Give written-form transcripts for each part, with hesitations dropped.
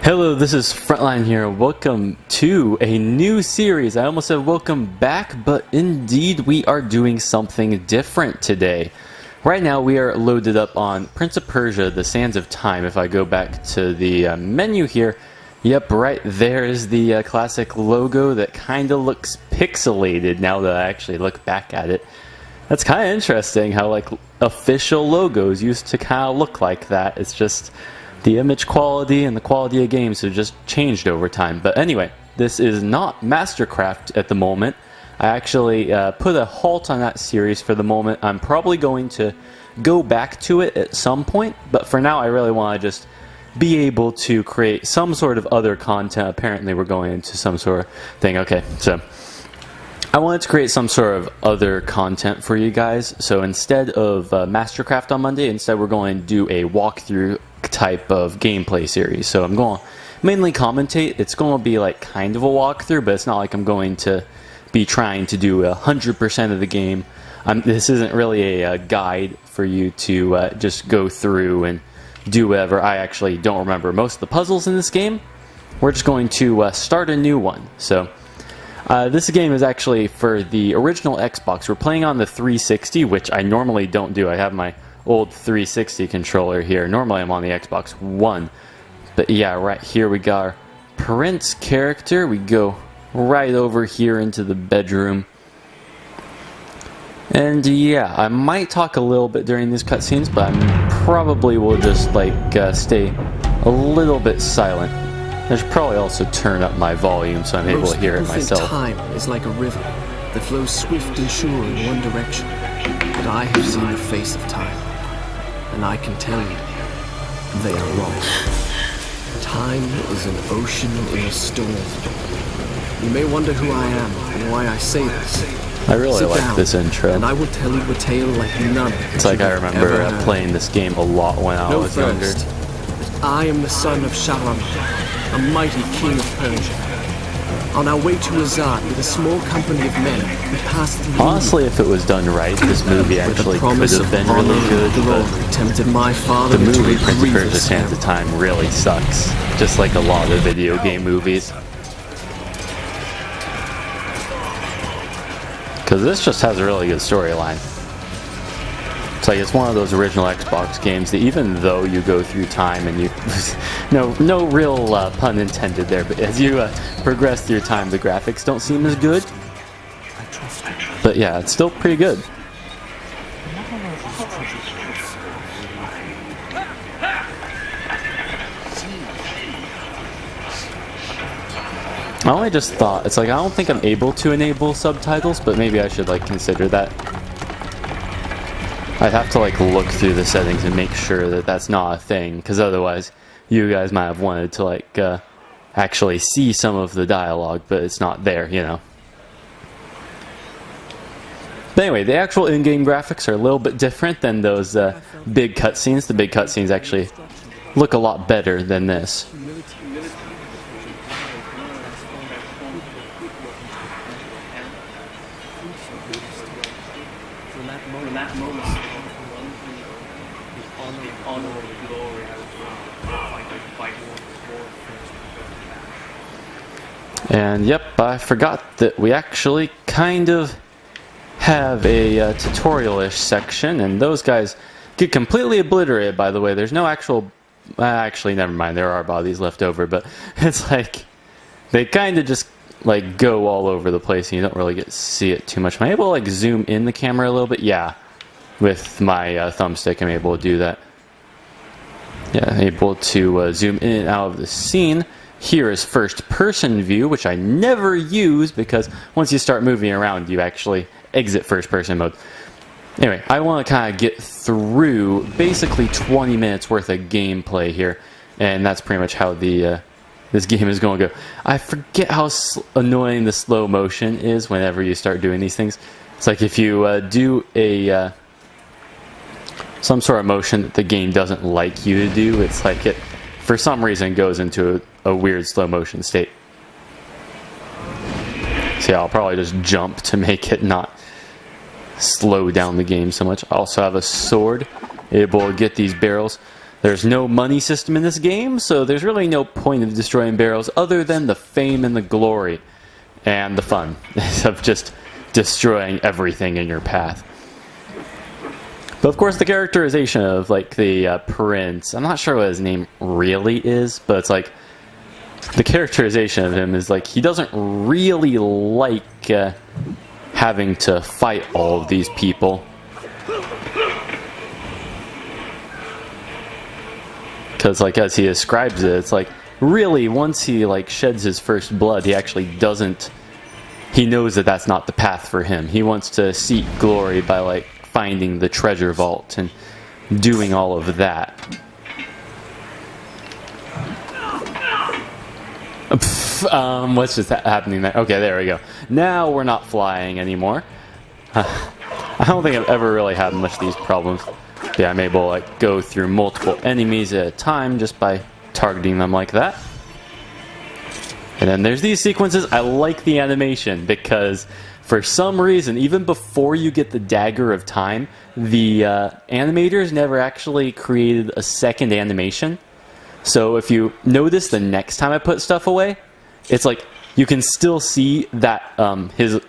Hello, this is Frontline here. Welcome to a new series. I almost said welcome back, but indeed we are doing something different today. Right now we are loaded up on Prince of Persia, The Sands of Time. If I go back to the menu here, yep, right there is the classic logo that kind of looks pixelated now that I actually look back at it. That's kind of interesting how like official logos used to kind of look like that. It's just the image quality and the quality of games have just changed over time. But anyway, this is not Mastercraft at the moment. I actually put a halt on that series for the moment. I'm probably going to go back to it at some point, but for now I really want to just be able to create some sort of other content. Apparently we're going into some sort of thing. Okay, so I wanted to create some sort of other content for you guys. So instead of Mastercraft on Monday, instead we're going to do a walkthrough type of gameplay series. So I'm going to mainly commentate. It's going to be like kind of a walkthrough, but it's not like I'm going to be trying to do 100% of the game. This isn't really a guide for you to just go through and do whatever. I actually don't remember most of the puzzles in this game. We're just going to start a new one. So this game is actually for the original Xbox. We're playing on the 360, which I normally don't do. I have my old 360 controller here. Normally I'm on the Xbox One. But yeah, right here we got our Prince character. We go right over here into the bedroom. And yeah, I might talk a little bit during these cutscenes, but I probably will just like stay a little bit silent. I should probably also turn up my volume so I'm able to hear it myself. Time is like a river that flows swift and sure in one direction. But I have seen the face of time, and I can tell you, they are wrong. Time is an ocean in a storm. You may wonder who I am and why I say this. I really Sit like down, this intro. and I will tell you a tale like none. It's like I remember playing this game a lot when I was younger. I am the son of Shahraman, a mighty king of Persia. On our way to Azad with a small company of men, we passed through. Honestly, if it was done right, this movie actually could have been really good, but tempted my father the movie into a Prince of Persia: grievous Sands of Time really sucks, just like a lot of video game movies. Because this just has a really good storyline. It's like it's one of those original Xbox games that even though you go through time and you no real pun intended there, but as you progress through time, the graphics don't seem as good. But yeah, it's still pretty good. I only just thought, it's like I don't think I'm able to enable subtitles, but maybe I should like consider that. I'd have to like look through the settings and make sure that that's not a thing, because otherwise you guys might have wanted to like actually see some of the dialogue, but it's not there, you know. But anyway, the actual in-game graphics are a little bit different than those big cutscenes. The big cutscenes actually look a lot better than this. And yep, I forgot that we actually kind of have a tutorial-ish section, and those guys get completely obliterated, by the way. There's no actual... actually, never mind, there are bodies left over, but it's like they kind of just like go all over the place and you don't really get to see it too much. Am I able to like zoom in the camera a little bit? Yeah, with my thumbstick I'm able to do that. Yeah, able to zoom in and out of the scene. Here is first person view, which I never use because once you start moving around you actually exit first person mode. Anyway, I want to kind of get through basically 20 minutes worth of gameplay here, and that's pretty much how the this game is going to go. I forget how annoying the slow motion is whenever you start doing these things. It's like if you do a some sort of motion that the game doesn't like you to do, it's like it for some reason goes into a weird slow motion state. So yeah, I'll probably just jump to make it not slow down the game so much. I also have a sword, able to get these barrels. There's no money system in this game, so there's really no point of destroying barrels other than the fame and the glory and the fun of just destroying everything in your path. But of course the characterization of like the prince, I'm not sure what his name really is, but it's like the characterization of him is like he doesn't really like having to fight all of these people. Because like as he describes it, it's like really once he like sheds his first blood, he actually doesn't, he knows that that's not the path for him. He wants to seek glory by like finding the treasure vault and doing all of that. What's just happening there? Okay, there we go. Now we're not flying anymore. I don't think I've ever really had much of these problems. Yeah, I'm able to like go through multiple enemies at a time just by targeting them like that. And then there's these sequences. I like the animation because for some reason, even before you get the Dagger of Time, the animators never actually created a second animation. So if you notice the next time I put stuff away, it's like you can still see that his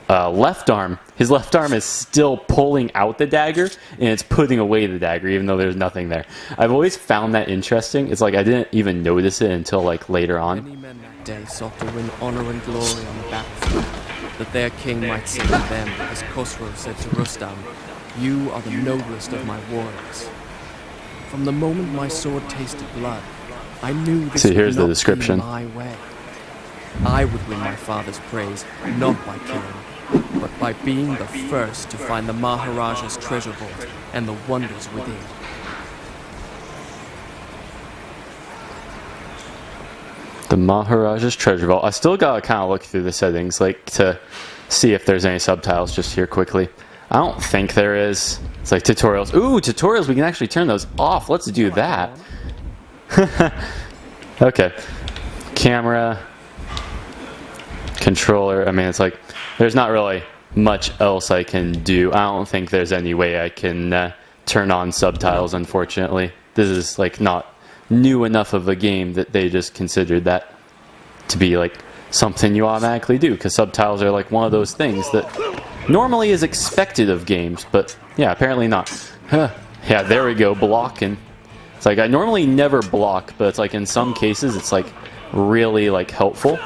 left arm is still pulling out the dagger and it's putting away the dagger even though there's nothing there. I've always found that interesting. It's like I didn't even notice it until like later on. Many men that day sought to win honor and glory on the battlefield, that their king might say to them, as Khosrow said to Rustam, "You are the noblest of my warriors." From the moment my sword tasted blood, I knew this here's would the not description. be my way. I would win my father's praise, not by killing, but by being the first to find the Maharaja's treasure vault and the wonders within. The Maharaja's treasure vault. I still gotta kind of look through the settings, like to see if there's any subtitles just here quickly. I don't think there is. It's like tutorials. Ooh, tutorials, we can actually turn those off. Let's do that. Okay. Camera. Controller. I mean, it's like, there's not really much else I can do. I don't think there's any way I can turn on subtitles, unfortunately. This is like not new enough of a game that they just considered that to be like something you automatically do, because subtitles are like one of those things that normally is expected of games, but yeah, apparently not. Yeah, there we go, blocking. It's like I normally never block, but it's like in some cases it's like really like helpful.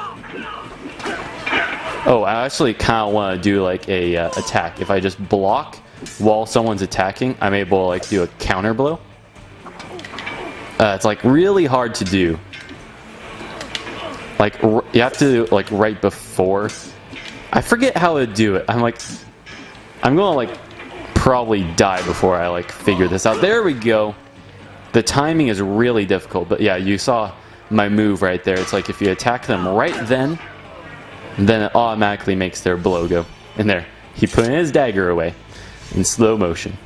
Oh, I actually kind of want to do like a attack. If I just block while someone's attacking, I'm able to like do a counter blow. It's like really hard to do. Like you have to do like right before. I forget how to do it. I'm gonna like probably die before I like figure this out. There we go. The timing is really difficult, but yeah, you saw my move right there. It's like if you attack them right then it automatically makes their blow go. And there, he put his dagger away in slow motion.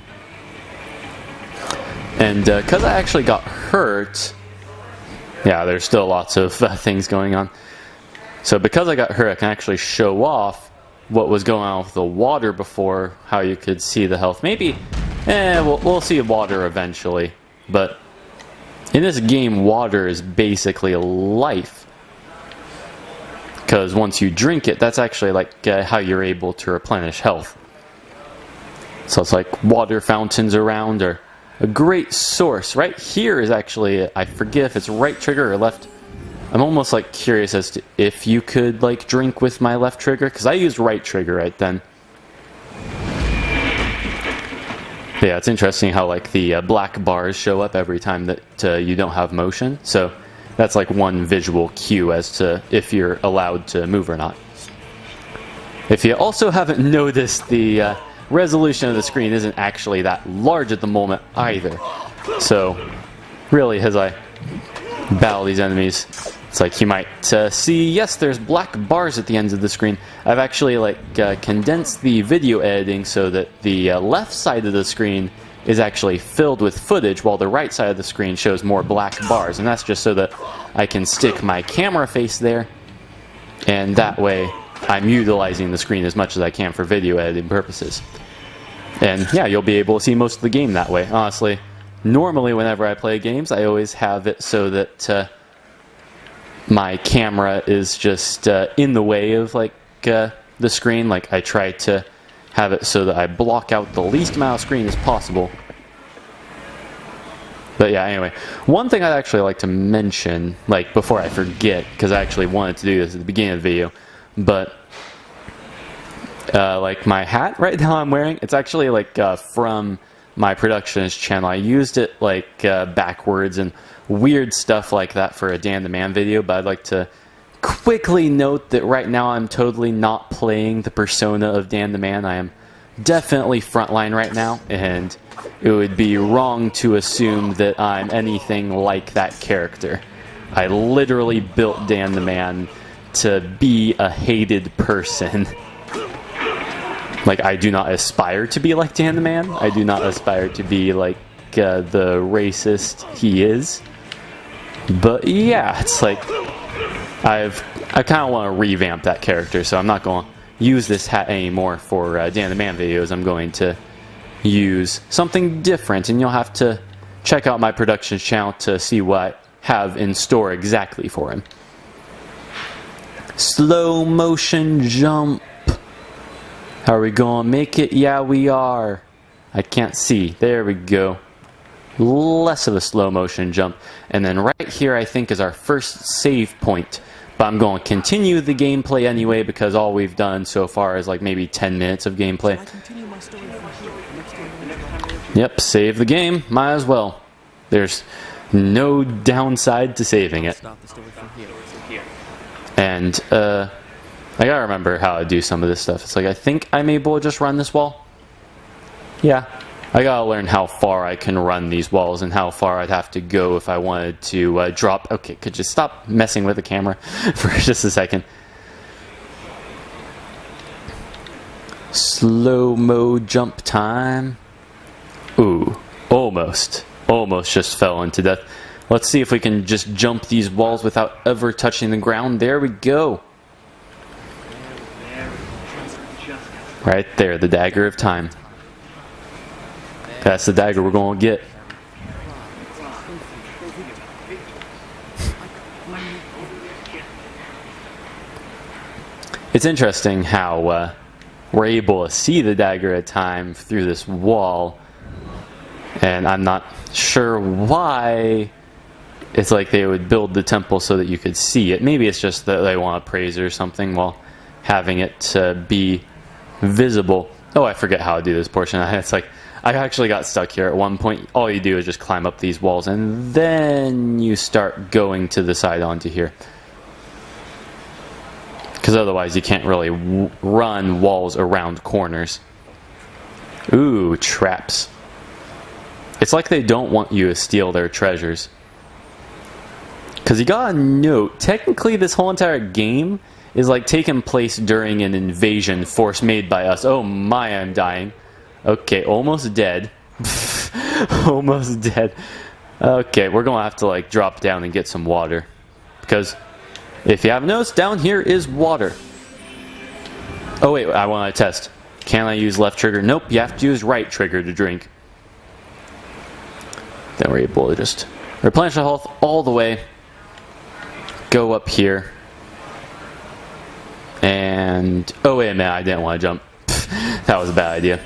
And because I actually got hurt, yeah, there's still lots of things going on. So because I got hurt, I can actually show off what was going on with the water before, how you could see the health. Maybe, we'll see water eventually. But in this game, water is basically life. Because once you drink it, that's actually like how you're able to replenish health. So it's like water fountains around are a great source. Right here is actually, I forget if it's right trigger or left. I'm almost like curious as to if you could like drink with my left trigger, because I used right trigger right then. But yeah, it's interesting how like the black bars show up every time that you don't have motion. So that's like one visual cue as to if you're allowed to move or not. If you also haven't noticed, the resolution of the screen isn't actually that large at the moment either. So really, as I battle these enemies, it's like you might see, yes, there's black bars at the ends of the screen. I've actually like condensed the video editing so that the left side of the screen is actually filled with footage while the right side of the screen shows more black bars, and that's just so that I can stick my camera face there, and that way I'm utilizing the screen as much as I can for video editing purposes. And yeah, you'll be able to see most of the game that way. Honestly, normally whenever I play games, I always have it so that my camera is just in the way of like the screen. Like I try to have it so that I block out the least amount of screen as possible. But yeah, anyway, one thing I'd actually like to mention, like before I forget, because I actually wanted to do this at the beginning of the video, but like my hat right now I'm wearing, it's actually like from my productionist channel. I used it like backwards and weird stuff like that for a Dan the Man video, but I'd like to quickly note that right now I'm totally not playing the persona of Dan the Man. I am definitely frontline right now, and it would be wrong to assume that I'm anything like that character. I literally built Dan the Man to be a hated person. Like, I do not aspire to be like Dan the Man. I do not aspire to be like the racist he is. But yeah, it's like I kind of want to revamp that character, so I'm not going to use this hat anymore for Dan the Man videos. I'm going to use something different, and you'll have to check out my production channel to see what I have in store exactly for him. Slow motion jump. How are we going to make it? Yeah, we are. I can't see. There we go. Less of a slow motion jump. And then right here, I think, is our first save point. But I'm going to continue the gameplay anyway, because all we've done so far is like maybe 10 minutes of gameplay. Yep, save the game. Might as well. There's no downside to saving it. And, I gotta remember how to do some of this stuff. It's like, I think I'm able to just run this wall. Yeah. I gotta learn how far I can run these walls and how far I'd have to go if I wanted to drop. Okay, could you stop messing with the camera for just a second? Slow-mo jump time. Ooh, almost. Almost just fell into death. Let's see if we can just jump these walls without ever touching the ground. There we go. Right there, the Dagger of Time. That's the dagger we're going to get. It's interesting how we're able to see the Dagger of Time through this wall, and I'm not sure why it's like they would build the temple so that you could see it. Maybe it's just that they want to praise it or something while having it be visible. Oh, I forget how to do this portion. It's like I actually got stuck here at one point. All you do is just climb up these walls, and then you start going to the side onto here. Because otherwise you can't really run walls around corners. Ooh, traps. It's like they don't want you to steal their treasures. Because you gotta note, technically this whole entire game is like taking place during an invasion force made by us. Oh my, I'm dying. Okay, almost dead. Almost dead. Okay, we're gonna have to like drop down and get some water. Because if you haven't noticed, down here is water. Oh wait, I want to test. Can I use left trigger? Nope, you have to use right trigger to drink. Then we're able to just replenish our health all the way. Go up here. And, oh wait a minute, I didn't want to jump. That was a bad idea.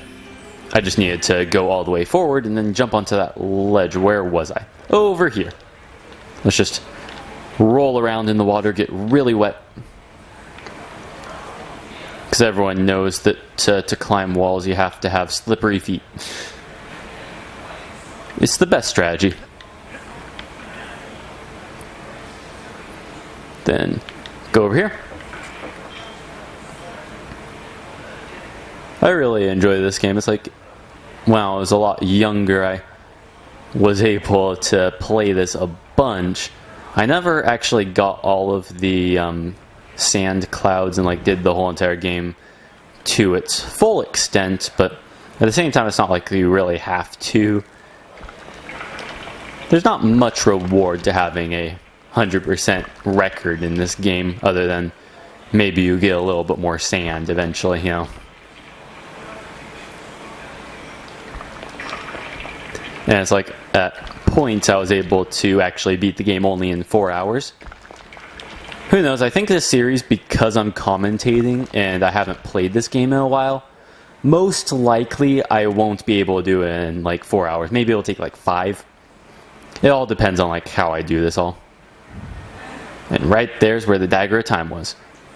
I just needed to go all the way forward and then jump onto that ledge. Where was I? Over here. Let's just roll around in the water, get really wet. Because everyone knows that to climb walls you have to have slippery feet. It's the best strategy. Then go over here. I really enjoy this game. It's like, when I was a lot younger, I was able to play this a bunch. I never actually got all of the sand clouds and like did the whole entire game to its full extent, but at the same time it's not like you really have to. There's not much reward to having a 100% record in this game, other than maybe you get a little bit more sand eventually, you know. And it's like at points I was able to actually beat the game only in 4 hours. Who knows, I think this series, because I'm commentating and I haven't played this game in a while, most likely I won't be able to do it in like 4 hours. Maybe it'll take like 5. It all depends on like how I do this all. And right there's where the Dagger of Time was.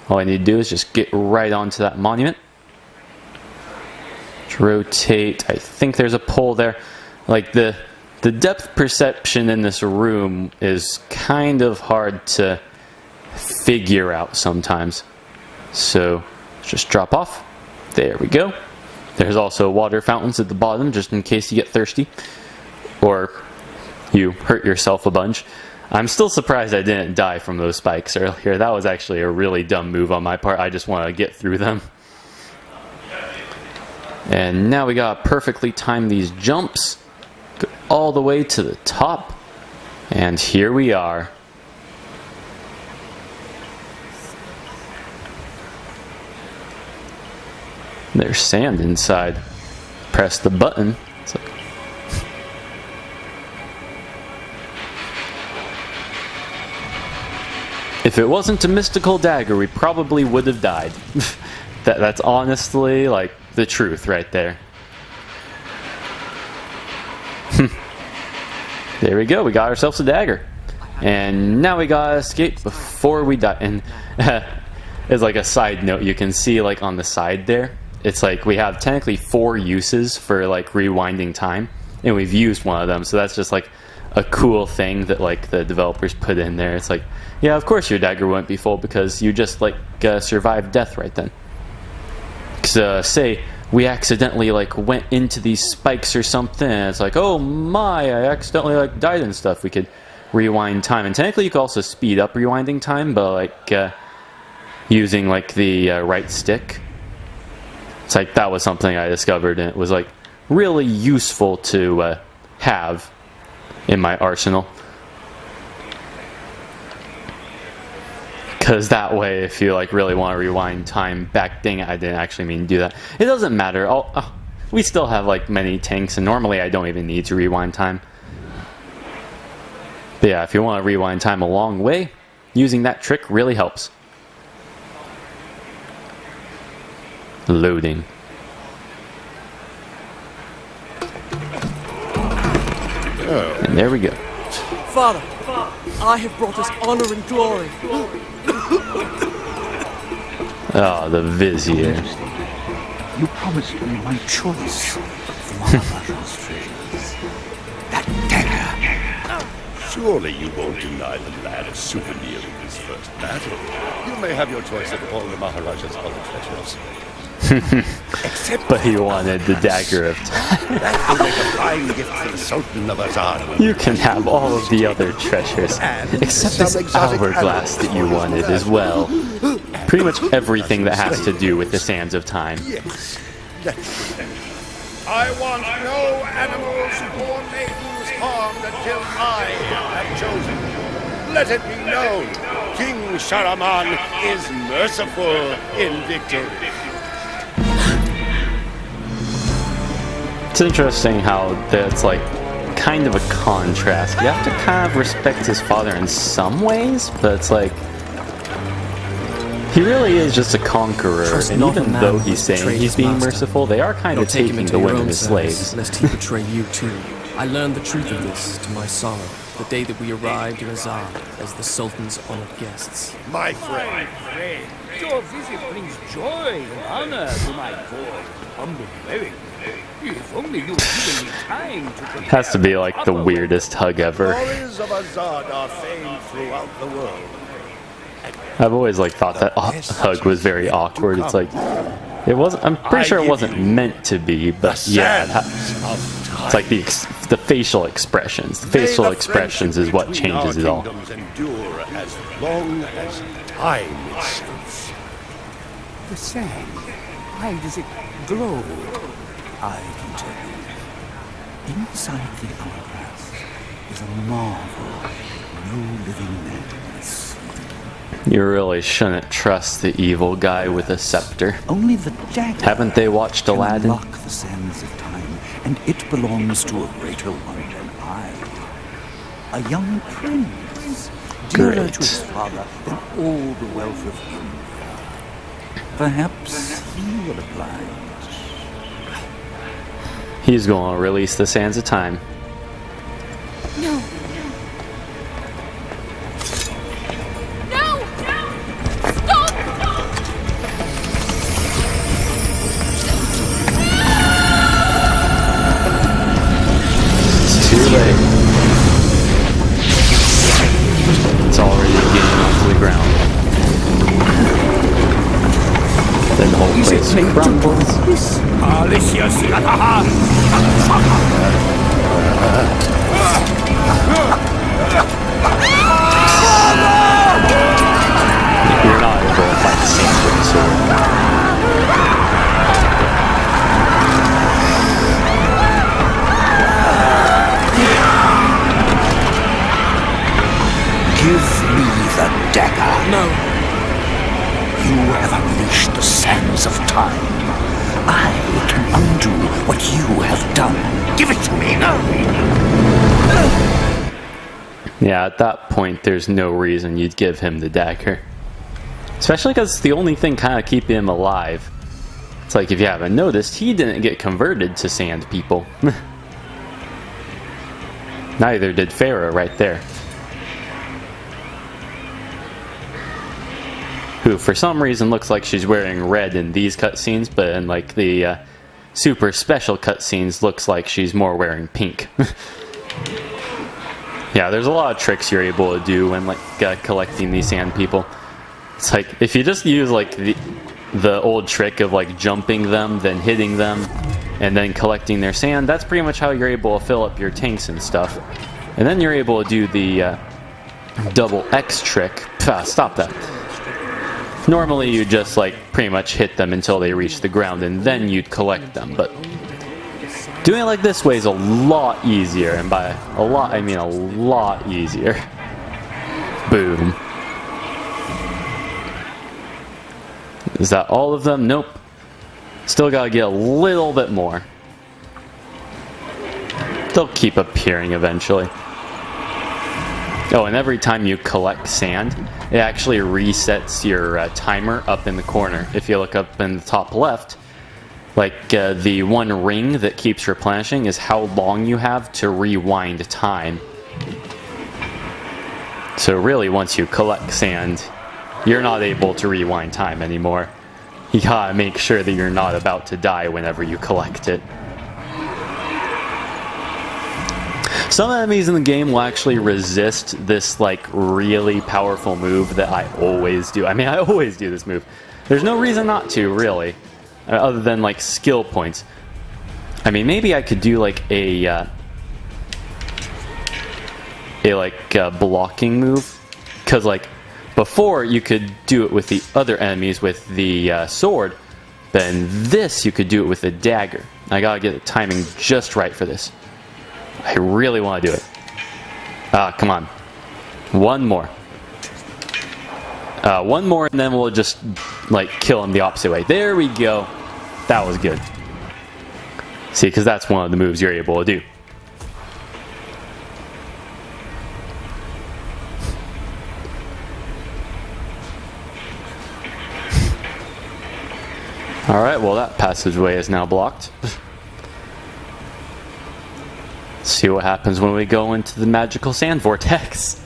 All I need to do is just get right onto that monument. Just rotate. I think there's a pole there. Like the depth perception in this room is kind of hard to figure out sometimes. So just drop off. There we go. There's also water fountains at the bottom just in case you get thirsty or you hurt yourself a bunch. I'm still surprised I didn't die from those spikes earlier. That was actually a really dumb move on my part. I just want to get through them. And now we gotta perfectly time these jumps. Go all the way to the top. And here we are. There's sand inside. Press the button. It's like... If it wasn't a mystical dagger, we probably would have died. That's honestly like the truth right there. There we go, we got ourselves a dagger. And now we gotta escape before we die. And as like a side note, you can see like on the side there, it's like we have technically 4 uses for like rewinding time, and we've used one of them, so that's just like a cool thing that like the developers put in there. It's like, yeah, of course your dagger wouldn't be full because you just like survived death right then. Because say we accidentally like went into these spikes or something, and it's like, oh my, I accidentally like died and stuff. We could rewind time, and technically you could also speed up rewinding time, but like using like the right stick. It's like that was something I discovered, and it was like really useful to have in my arsenal. Because that way, if you like really want to rewind time back, dang it, I didn't actually mean to do that. It doesn't matter. We still have like many tanks, and normally I don't even need to rewind time. But yeah, if you want to rewind time a long way, using that trick really helps. Loading. And there we go. Father, I have brought us honor and glory. Oh, the Vizier. You promised me my choice from Maharaja's treasures. That dagger. Surely you won't deny the lad a souvenir of his first battle. You may have your choice of all the Maharaja's other treasures. But he wanted the Dagger of Time. That will make a fine gift for the Sultan of Azad. You can have all of the other treasures, except this hourglass that you wanted as well. Pretty much everything that has to do with the Sands of Time. Yes. I want no animals or maidens harmed until I have chosen. Let it be known, King Shahraman is merciful in victory. It's interesting how that's like kind of a contrast. You have to kind of respect his father in some ways, but it's like he really is just a conqueror, and even though he's saying he's being merciful, they are kind of taking the women as slaves. Lest he betray you too. I learned the truth of this to my sorrow, the day that we arrived in Azad as the Sultan's honored guests. My friend. Your visit brings joy and honor to my poor, humble dwelling. If only you'd given me time to prepare. Has to be like the weirdest hug ever. Stories of Azad are famed throughout the world. I've always like thought that hug was very awkward. It's like it wasn't. I'm pretty sure it wasn't meant to be, but yeah, it's like the facial expressions. The facial expressions is what changes it all. Endure as long as time itself. The sand. Why does it glow? I can tell you. Inside the hourglass is a marvel no living man has seen. You really shouldn't trust the evil guy with a scepter. Only the dagger Haven't they watched can Aladdin? unlock the sands of time and it belongs to a greater one than I. A young prince, dearer Great. to his father than all the wealth of India. Perhaps he will oblige. He's going to release the sands of time. No. No! Stop! It's too late. It's already getting onto the ground. Then the whole place crumbles. You're not able to fight the sand with the sword. Give me the dagger. No. You have unleashed the sands of time. I can undo what you have done. Give it to me now. Yeah, at that point, there's no reason you'd give him the dagger. Especially because it's the only thing kind of keeping him alive. It's like, if you haven't noticed, he didn't get converted to sand people. Neither did Farah right there. Who, for some reason, looks like she's wearing red in these cutscenes, but in like the super special cutscenes, looks like she's more wearing pink. Yeah, there's a lot of tricks you're able to do when like collecting these sand people. It's like if you just use like the old trick of like jumping them, then hitting them, and then collecting their sand. That's pretty much how you're able to fill up your tanks and stuff. And then you're able to do the double X trick. Stop that. Normally you just like pretty much hit them until they reach the ground and then you'd collect them, but doing it like this way is a lot easier, and by a lot I mean a lot easier. Boom. Is that all of them? Nope. Still gotta get a little bit more. They'll keep appearing eventually. Oh, and every time you collect sand, it actually resets your timer up in the corner. If you look up in the top left, like the one ring that keeps replenishing is how long you have to rewind time. So really, once you collect sand, you're not able to rewind time anymore. You gotta make sure that you're not about to die whenever you collect it. Some enemies in the game will actually resist this like really powerful move that I always do. I mean, I always do this move. There's no reason not to, really, other than like skill points. I mean, maybe I could do like a blocking move, because like before you could do it with the other enemies with the sword, then this you could do it with the dagger. I gotta get the timing just right for this. I really want to do it. Come on. One more. One more, and then we'll just like kill him the opposite way. There we go. That was good. See, because that's one of the moves you're able to do. Alright, well that passageway is now blocked. See what happens when we go into the magical sand vortex.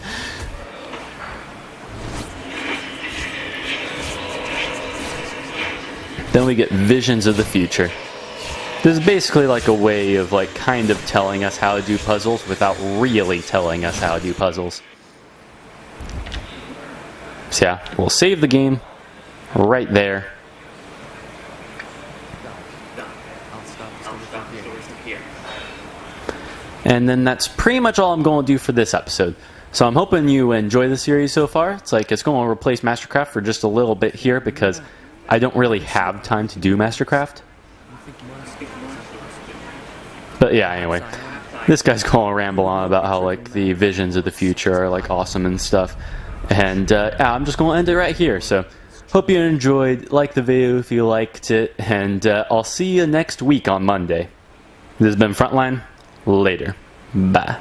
Then we get visions of the future. This is basically like a way of like kind of telling us how to do puzzles without really telling us how to do puzzles. So yeah, we'll save the game right there. And then that's pretty much all I'm going to do for this episode. So I'm hoping you enjoy the series so far. It's like it's going to replace Mastercraft for just a little bit here because I don't really have time to do Mastercraft. But yeah, anyway. This guy's going to ramble on about how like the visions of the future are like awesome and stuff. And I'm just going to end it right here. So hope you enjoyed. Like the video if you liked it. And I'll see you next week on Monday. This has been Frontline. Later. Bye.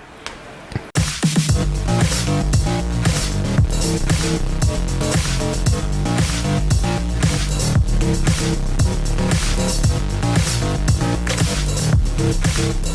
Thank you.